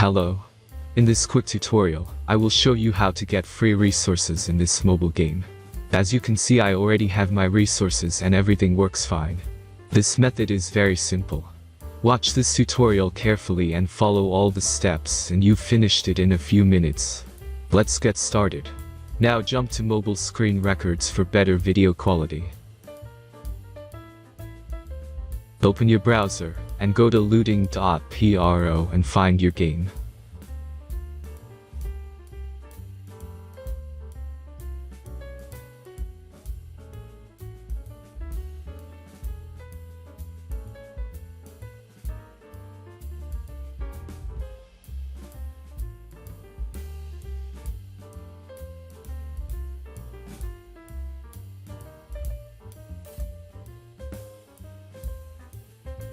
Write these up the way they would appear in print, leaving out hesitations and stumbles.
Hello. In this quick tutorial, I will show you how to get free resources in this mobile game. As you can see, I already have my resources and everything works fine. This method is very simple. Watch this tutorial carefully and follow all the steps and you've finished it in a few minutes. Let's get started. Now jump to mobile screen records for better video quality. Open your browser and go to looting.Pro and find your game.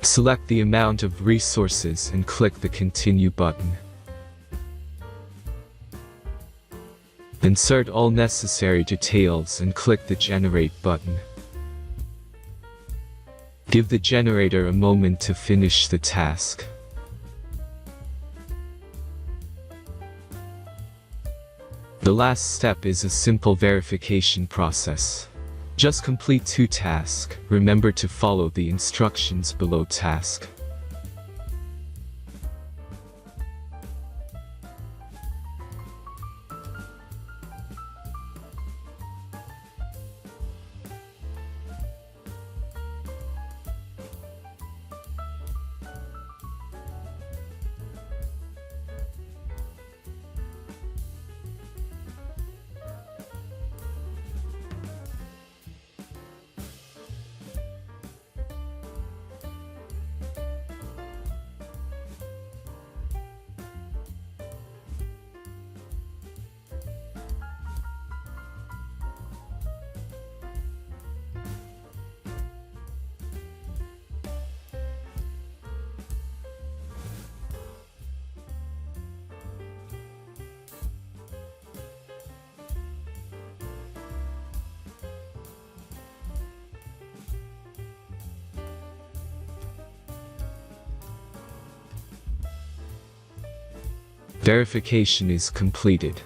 Select the amount of resources and click the Continue button. Insert all necessary details and click the Generate button. Give the generator a moment to finish the task. The last step is a simple verification process. Just complete 2 tasks. Remember to follow the instructions below task. Verification is completed.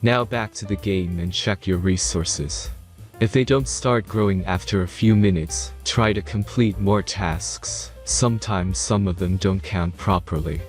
Now back to the game and check your resources. If they don't start growing after a few minutes, try to complete more tasks. Sometimes some of them don't count properly.